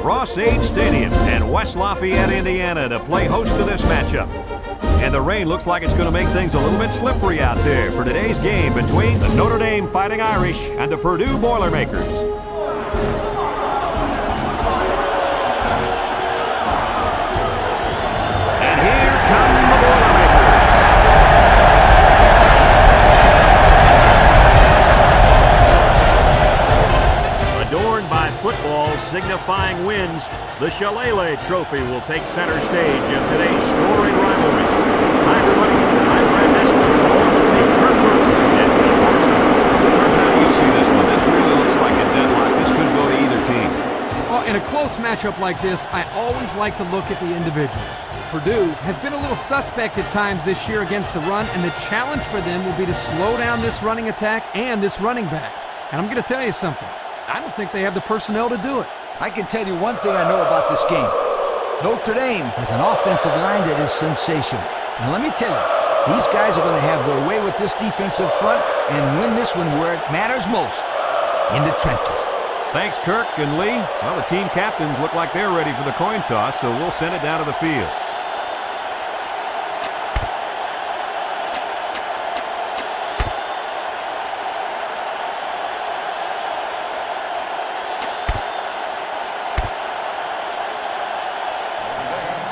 Ross Age Stadium in West Lafayette, Indiana to play host to this matchup. And the rain looks like it's going to make things a little bit slippery out there for today's game between the Notre Dame Fighting Irish and the Purdue Boilermakers. And here come the Boilermakers. Adorned by footballs signifying wins, the Shillelagh Trophy will take center stage in today's scoring rivalry. Hi, everybody. I'm Brad Nestor. How do you see this one? This really looks like a deadlock. This could go to either team. Well, in a close matchup like this, I always like to look at the individual. Purdue has been a little suspect at times this year against the run, and the challenge for them will be to slow down this running attack and this running back. And I'm going to tell you something. I don't think they have the personnel to do it. I can tell you one thing I know about this game. Notre Dame has an offensive line that is sensational. And let me tell you, these guys are going to have their way with this defensive front and win this one where it matters most, in the trenches. Thanks, Kirk and Lee. Well, the team captains look like they're ready for the coin toss, so we'll send it down to the field.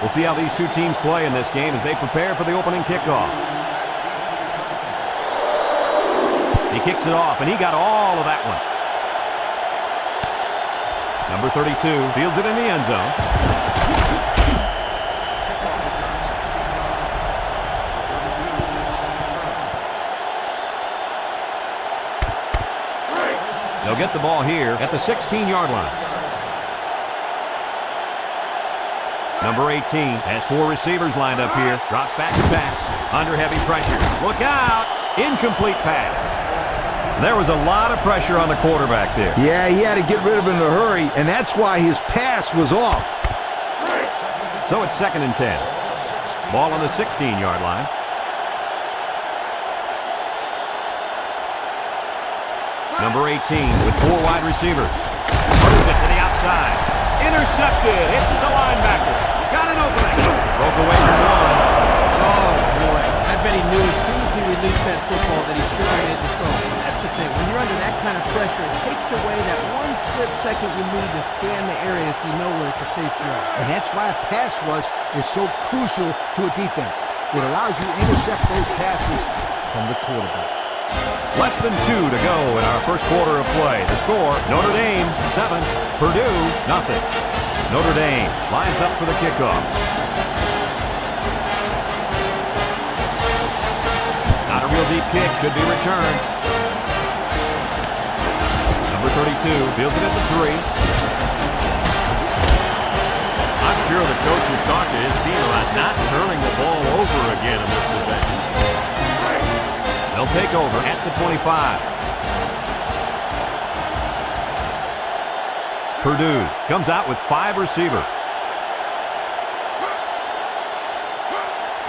We'll see how these two teams play in this game as they prepare for the opening kickoff. He kicks it off, and he got all of that one. Number 32 fields it in the end zone. They'll get the ball here at the 16-yard line. Number 18 has 4 receivers lined up here. Drops back to pass. Under heavy pressure. Look out! Incomplete pass. There was a lot of pressure on the quarterback there. Yeah, he had to get rid of it in a hurry, and that's why his pass was off. So it's 2nd and 10. Ball on the 16-yard line. Number 18 with 4 wide receivers. Throws it to the outside. Intercepted. It's the linebacker. Got an opening. Broke away from one. Oh, boy. I bet he knew as soon as he released that football that he sure needed to throw. That's the thing. When you're under that kind of pressure, it takes away that one split second you need to scan the area so you know where it's a safe throw. And that's why a pass rush is so crucial to a defense. It allows you to intercept those passes from the quarterback. Less than 2 to go in our first quarter of play. The score, Notre Dame 7, Purdue 0. Notre Dame lines up for the kickoff. Not a real deep kick, should be returned. Number 32 fields it at the 3. I'm sure the coach has talked to his team about not turning the ball over again in this possession. They'll take over at the 25. Purdue comes out with 5 receivers.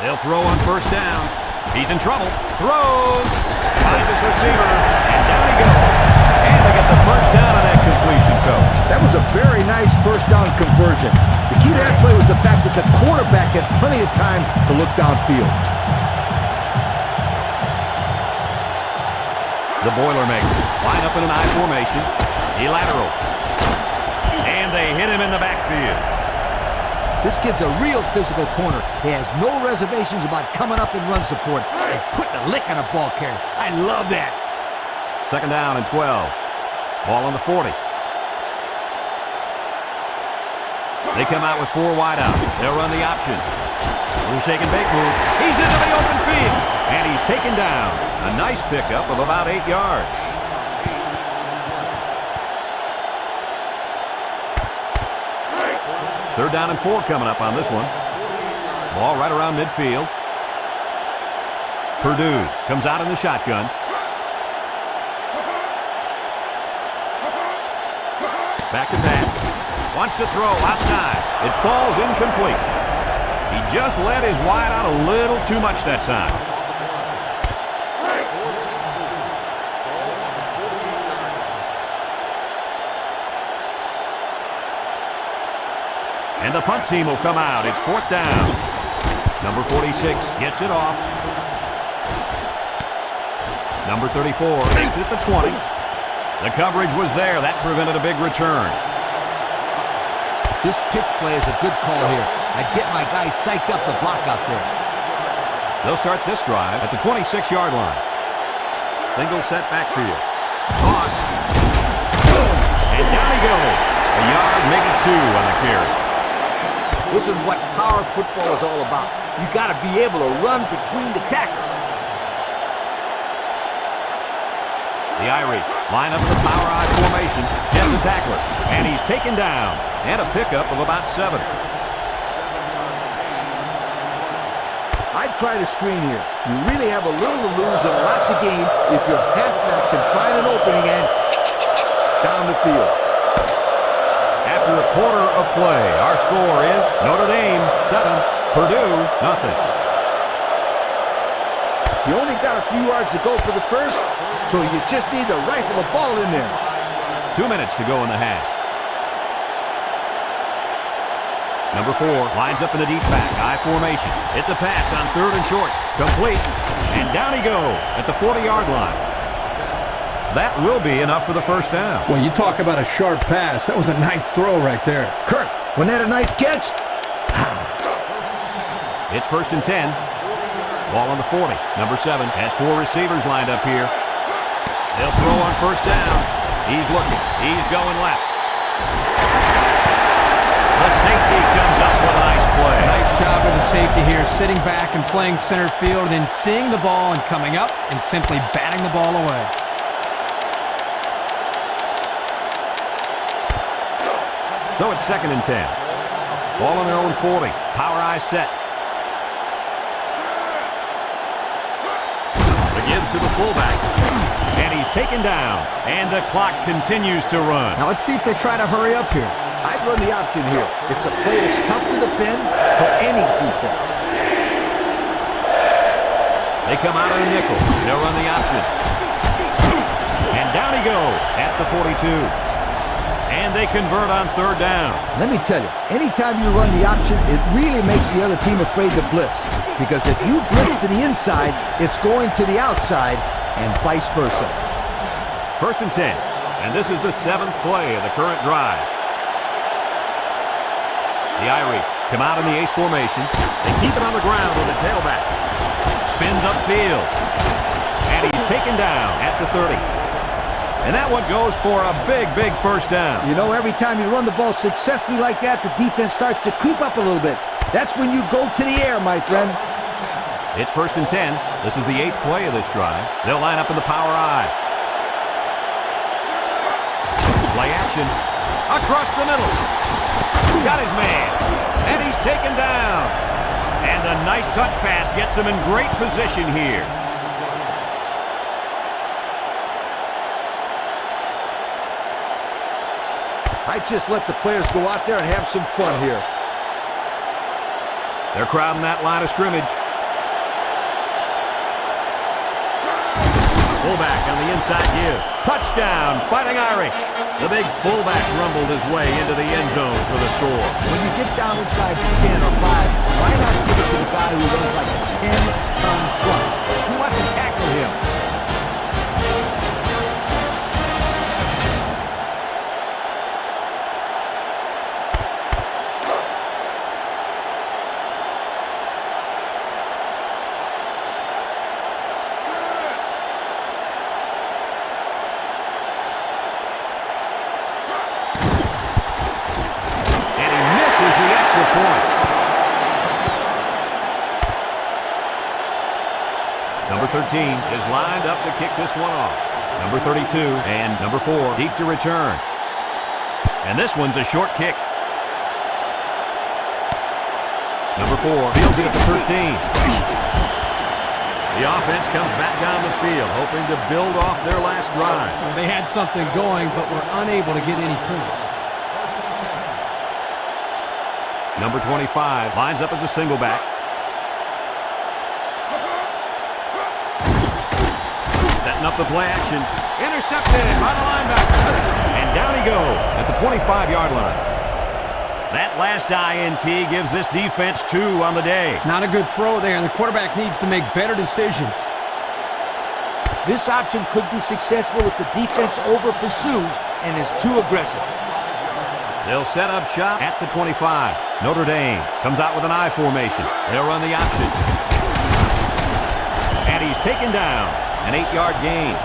They'll throw on first down. He's in trouble. Throws. Finds his receiver. And down he goes. And they get the first down on that completion, coach. That was a very nice first down conversion. The key to that play was the fact that the quarterback had plenty of time to look downfield. The Boilermakers line up in an I formation. He laterals. And they hit him in the backfield. This kid's a real physical corner. He has no reservations about coming up in run support and putting a lick on a ball carrier. I love that. 2nd down and 12. Ball on the 40. They come out with 4 wide out. They'll run the option. Little shake and bake move. He's into the open field. And he's taken down. A nice pickup of about 8 yards. Third down and 4 coming up on this one. Ball right around midfield. Purdue comes out in the shotgun. Back to pass. Wants to throw outside. It falls incomplete. He just let his wide out a little too much that time. And the punt team will come out. It's 4th down. Number 46 gets it off. Number 34 makes it at the 20. The coverage was there. That prevented a big return. This pitch play is a good call here. I get my guys psyched up to block out there. They'll start this drive at the 26-yard line. Single set backfield. Toss. And down he goes. A yard, maybe 2 on the carry. This is what power football is all about. You got to be able to run between the tackles. The Irish line up the power I formation. Gets the tackler. And he's taken down. And a pickup of about 7. I'd try to screen here. You really have a little to lose and a lot to gain if your halfback can find an opening and down the field. After a quarter of play, our score is Notre Dame 7, Purdue nothing. You only got a few yards to go for the first, so you just need to rifle the ball in there. 2 minutes to go in the half. Number 4 lines up in the deep back, I formation. It's a pass on 3rd and short. Complete. And down he goes at the 40-yard line. That will be enough for the first down. Well, you talk about a sharp pass. That was a nice throw right there. Kurt, wasn't that a nice catch? It's 1st and 10. Ball on the 40. Number 7 has 4 receivers lined up here. They'll throw on 1st down. He's looking. He's going left. The safety comes up with a nice play. Nice job of the safety here, sitting back and playing center field, and then seeing the ball and coming up and simply batting the ball away. So it's 2nd and 10. Ball on their own 40. Power I set. The gives to the fullback. And he's taken down. And the clock continues to run. Now let's see if they try to hurry up here. I'd run the option here. It's a play that's tough to defend for any defense. They come out of the nickel. They'll run the option. And down he goes at the 42. And they convert on 3rd down. Let me tell you, anytime you run the option, it really makes the other team afraid to blitz. Because if you blitz to the inside, it's going to the outside and vice versa. 1st and 10. And this is the 7th play of the current drive. The Irish come out in the ace formation. They keep it on the ground with the tailback. Spins upfield. And he's taken down at the 30. And that one goes for a big, big first down. You know, every time you run the ball successfully like that, the defense starts to creep up a little bit. That's when you go to the air, my friend. It's 1st and 10. This is the 8th play of this drive. They'll line up in the power I. Play action. Across the middle. Got his man. And he's taken down. And a nice touch pass gets him in great position here. I just let the players go out there and have some fun here. They're crowding that line of scrimmage. Fullback on the inside give. Touchdown, Fighting Irish. The big fullback rumbled his way into the end zone for the score. When you get down inside 10 or 5, why not give it to the guy who runs like a 10-ton truck? You want to tackle him. Number 13 is lined up to kick this one off. Number 32 and number 4 deep to return. And this one's a short kick. Number 4 fields it at the 13. The offense comes back down the field, hoping to build off their last drive. They had something going, but were unable to get any points. Number 25 lines up as a single back. Setting up the play action. Intercepted by the linebacker. And down he goes at the 25-yard line. That last INT gives this defense 2 on the day. Not a good throw there, and the quarterback needs to make better decisions. This option could be successful if the defense over-pursues and is too aggressive. They'll set up shop at the 25. Notre Dame comes out with an I formation. They'll run the option. And he's taken down. An 8-yard gain.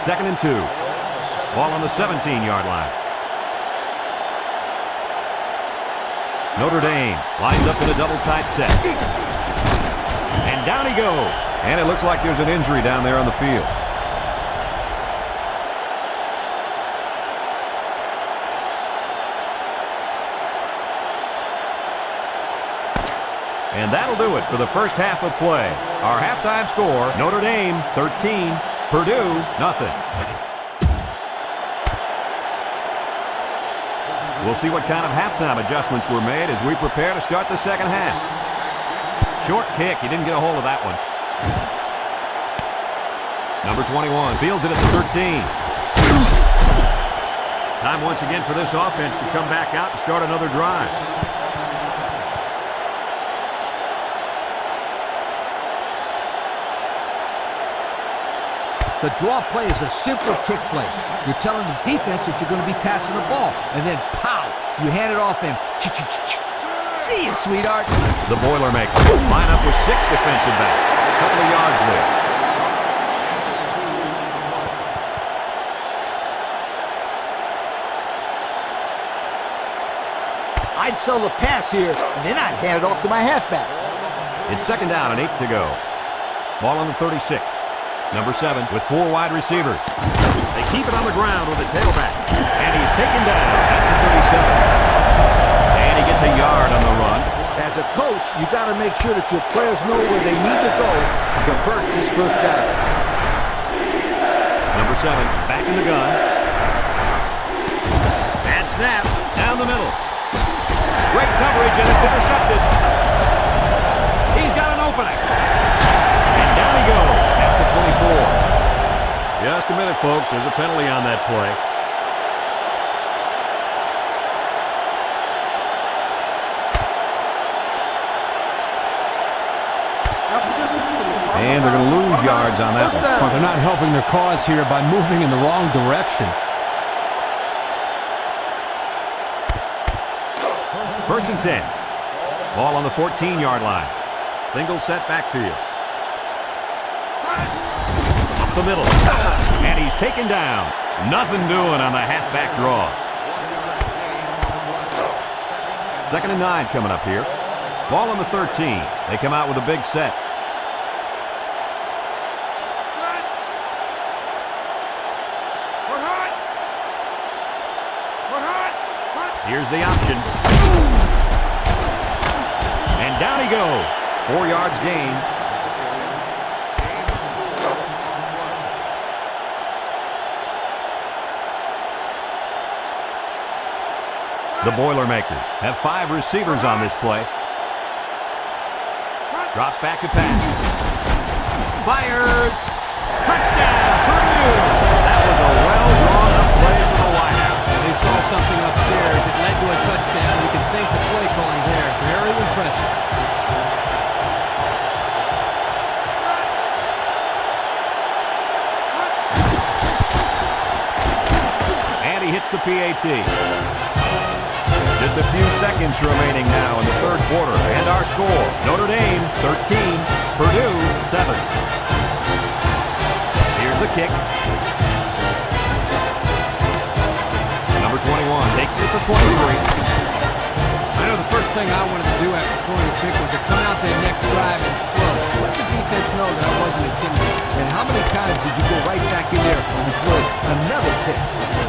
Second and 2. Ball on the 17-yard line. Notre Dame lines up in a double tight set. And down he goes. And it looks like there's an injury down there on the field. And that'll do it for the first half of play. Our halftime score, Notre Dame 13, Purdue nothing. We'll see what kind of halftime adjustments were made as we prepare to start the second half. Short kick, he didn't get a hold of that one. Number 21 fields it at the 13. Time once again for this offense to come back out and start another drive. The draw play is a simple trick play. You're telling the defense that you're going to be passing the ball, and then pow, you hand it off and see you, sweetheart. The Boilermakers line up with 6 defensive backs. A couple of yards there. I'd sell the pass here, and then I'd hand it off to my halfback. It's second down and 8 to go. Ball on the 36. Number 7 with 4 wide receivers. They keep it on the ground with a tailback. And he's taken down at the 37. And he gets a yard on the run. As a coach, you got to make sure that your players know where they need to go to convert this first down. Number 7 back in the gun. And snap down the middle. Great coverage, and it's intercepted. He's got an opening. And down he goes at the 24. Just a minute, folks. There's a penalty on that play. And they're going to lose yards on that one. Well, they're not helping their cause here by moving in the wrong direction. First and 10. Ball on the 14-yard line. Single set backfield. Up the middle. And he's taken down. Nothing doing on the halfback draw. Second and 9 coming up here. Ball on the 13. They come out with a big set. Here's the option. And down he goes. 4 yards gain. The Boilermakers have 5 receivers on this play. Drops back to pass. Fires. Touchdown, Purdue. That was a well-drawn-up play for the White House. They saw something upstairs that led to a touchdown. You can thank the play calling there. Very impressive. And he hits the PAT. Just a few seconds remaining now in the third quarter. And our score, Notre Dame 13, Purdue 7. Here's the kick. Number 21 takes it for 23. I know the first thing I wanted to do after throwing the kick was to come out there next drive and throw. Let the defense know that I wasn't intimidated. And how many times did you go right back in there and throw another pick?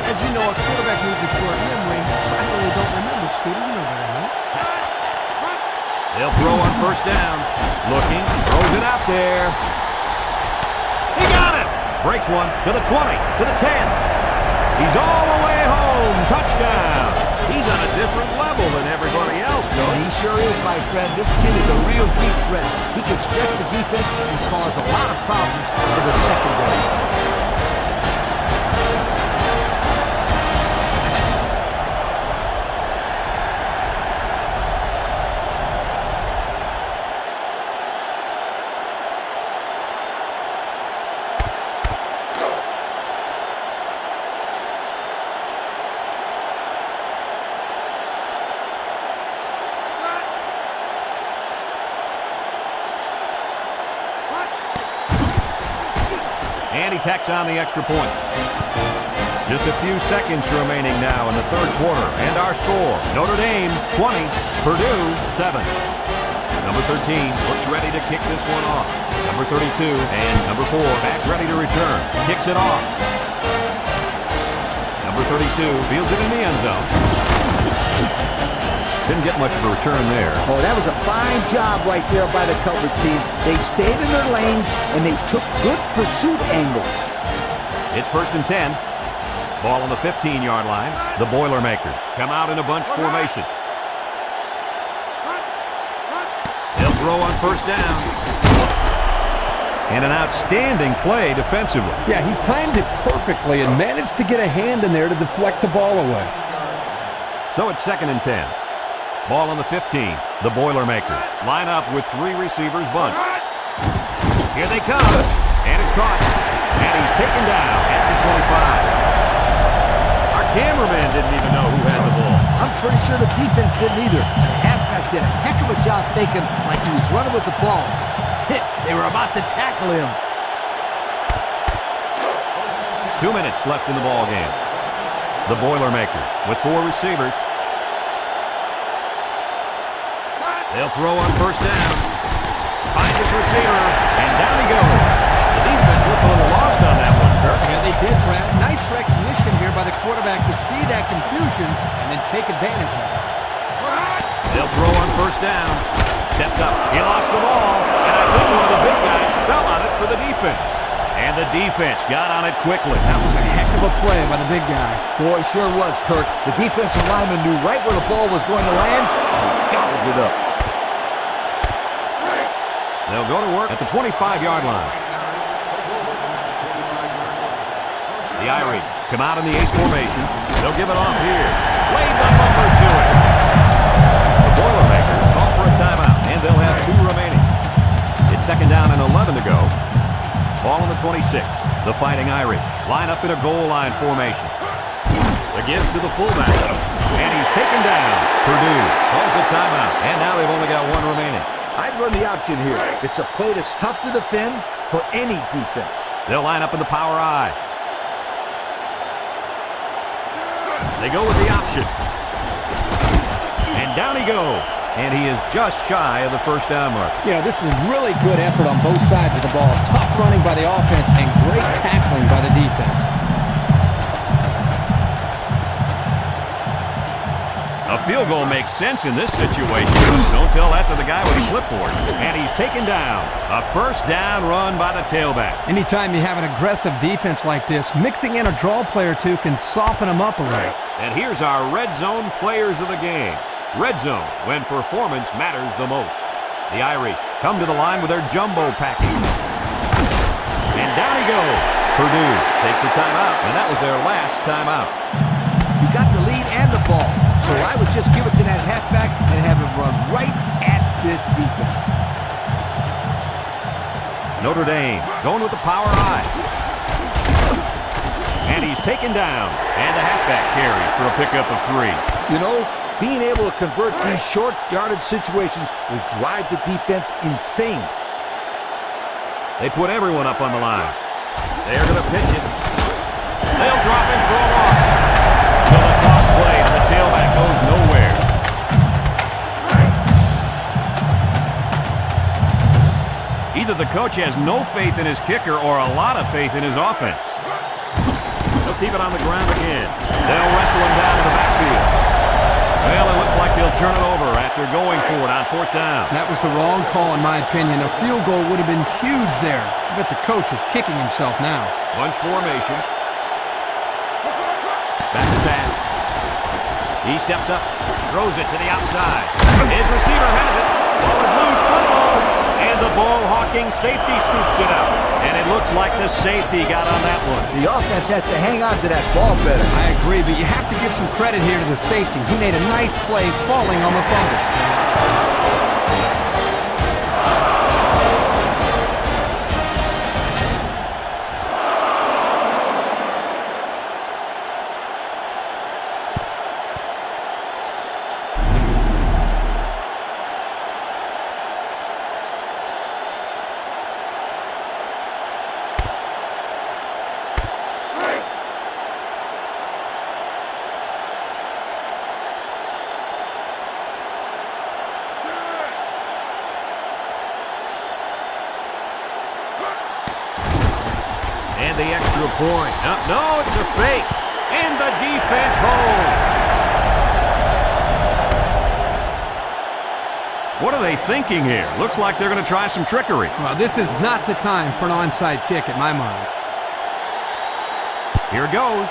As you know, a quarterback needs a short memory. I really don't remember, Scooter. You know better, right? They'll throw on first down. Looking, throws it out there. He got it! Breaks one to the 20, to the 10. He's all the way home. Touchdown. He's on a different level than everybody else, though. He sure is, my friend. This kid is a real deep threat. He can stretch the defense and cause a lot of problems for the secondary. And he tacks on the extra point. Just a few seconds remaining now in the third quarter. And our score, Notre Dame 20, Purdue 7. Number 13 looks ready to kick this one off. Number 32 and number 4 back ready to return. Kicks it off. Number 32 fields it in the end zone. Didn't get much of a return there. Oh, that was a fine job right there by the coverage team. They stayed in their lanes, and they took good pursuit angles. It's 1st and 10. Ball on the 15-yard line. The Boilermakers come out in a bunch formation. They'll throw on 1st down. And an outstanding play defensively. Yeah, he timed it perfectly and managed to get a hand in there to deflect the ball away. So it's 2nd and 10. Ball on the 15. The Boilermakers line up with 3 receivers bunched. Here they come. And it's caught. And he's taken down at the 25. Our cameraman didn't even know who had the ball. I'm pretty sure the defense didn't either. The halfback did a heck of a job faking like he was running with the ball. They were about to tackle him. 2 minutes left in the ball game. The Boilermakers with 4 receivers. They'll throw on 1st down. Finds his receiver, and down he goes. The defense looked a little lost on that one, Kirk. Yeah, they did, Brad. Nice recognition here by the quarterback to see that confusion and then take advantage of it. They'll throw on 1st down. Steps up. He lost the ball, and I think one of the big guys fell on it for the defense. And the defense got on it quickly. That was a heck of a play by the big guy. Boy, sure was, Kirk. The defensive lineman knew right where the ball was going to land, and he gobbled it up. They'll go to work at the 25-yard line. The Irish come out in the ace formation. They'll give it off here. Wade the number to it. The Boilermakers call for a timeout, and they'll have 2 remaining. It's 2nd down and 11 to go. Ball on the 26. The Fighting Irish line up in a goal line formation. The give to the fullback. And he's taken down. Purdue calls a timeout, and now they've only got 1 remaining. I'd run the option here. It's a play that's tough to defend for any defense. They'll line up in the power I. They go with the option. And down he goes. And he is just shy of the 1st down mark. Yeah, this is really good effort on both sides of the ball. Tough running by the offense and great tackling by the defense. A field goal makes sense in this situation. Don't tell that to the guy with a clipboard. And he's taken down. A 1st down run by the tailback. Anytime you have an aggressive defense like this, mixing in a draw play or 2 can soften them up a little. And here's our red zone players of the game. Red zone, when performance matters the most. The Irish come to the line with their jumbo package. And down he goes. Purdue takes a timeout, and that was their last timeout. You got the lead and the ball, so I would just give it to that halfback and have him run right at this defense. Notre Dame going with the power I. And he's taken down. And the halfback carry for a pickup of 3. You know, being able to convert these short yardage situations will drive the defense insane. They put everyone up on the line. They're going to pitch it. They'll drop it for a loss. So the toss play and the tailback goes nowhere. Either the coach has no faith in his kicker or a lot of faith in his offense. They'll keep it on the ground again. They'll wrestle him down to the backfield. Well, it looks like they'll turn it over after going for it on 4th down. That was the wrong call in my opinion. A field goal would have been huge there. But the coach is kicking himself now. Bunch formation. Back to pass. He steps up, throws it to the outside. His receiver has it. Ball is loose, football. And the ball-hawking safety scoops it up. And it looks like the safety got on that one. The offense has to hang on to that ball better. I agree, but you have to give some credit here to the safety. He made a nice play falling on the fumble. And the extra point. No, it's a fake. And the defense holds. What are they thinking here? Looks like they're going to try some trickery. Well, this is not the time for an onside kick in my mind. Here goes.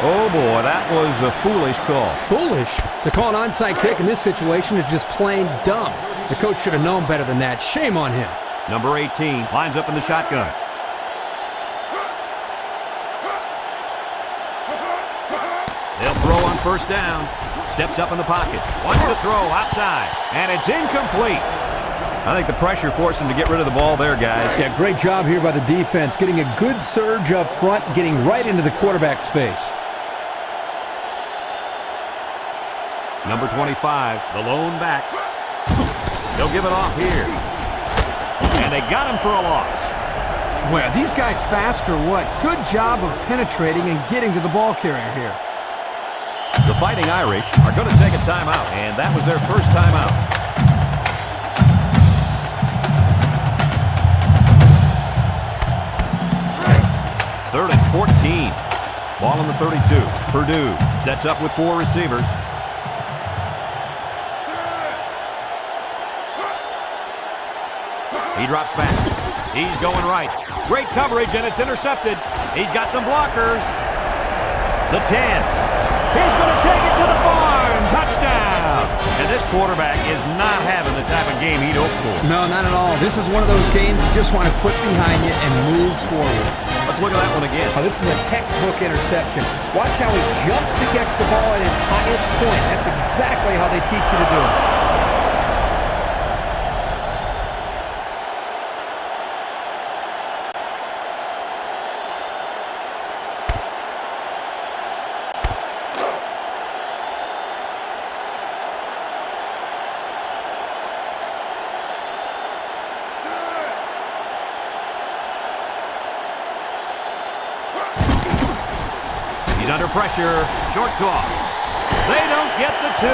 Oh, boy, that was a foolish call. Foolish? To call an onside kick in this situation is just plain dumb. The coach should have known better than that. Shame on him. Number 18 lines up in the shotgun. They'll throw on first down. Steps up in the pocket. Wants to throw outside. And it's incomplete. I think the pressure forced him to get rid of the ball there, guys. Yeah, great job here by the defense. Getting a good surge up front, getting right into the quarterback's face. Number 25, the lone back. They'll give it off here. And they got him for a loss. Well, these guys fast or what? Good job of penetrating and getting to the ball carrier here. The Fighting Irish are going to take a timeout, and that was their first timeout. Third and 14. Ball on the 32. Purdue sets up with 4 receivers. He drops back. He's going right. Great coverage, and it's intercepted. He's got some blockers. The 10. He's going to take it to the barn. Touchdown. And this quarterback is not having the type of game he'd hoped for. No, not at all. This is one of those games you just want to put behind you and move forward. Let's look at that one again. Oh, this is a textbook interception. Watch how he jumps to catch the ball at its highest point. That's exactly how they teach you to do it. Under pressure, short toss. They don't get the 2.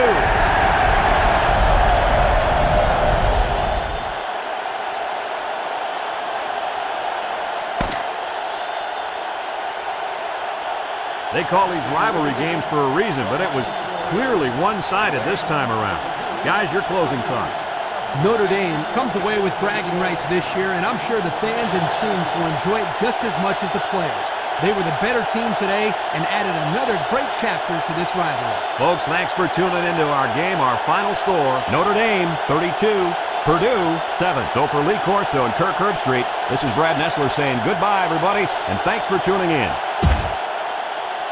They call these rivalry games for a reason, but it was clearly one-sided this time around. Guys, your closing thoughts. Notre Dame comes away with bragging rights this year, and I'm sure the fans and students will enjoy it just as much as the players. They were the better team today and added another great chapter to this rivalry. Folks, thanks for tuning into our game. Our final score, Notre Dame 32, Purdue 7. So for Lee Corso and Kirk Herbstreit, this is Brad Nessler saying goodbye, everybody, and thanks for tuning in.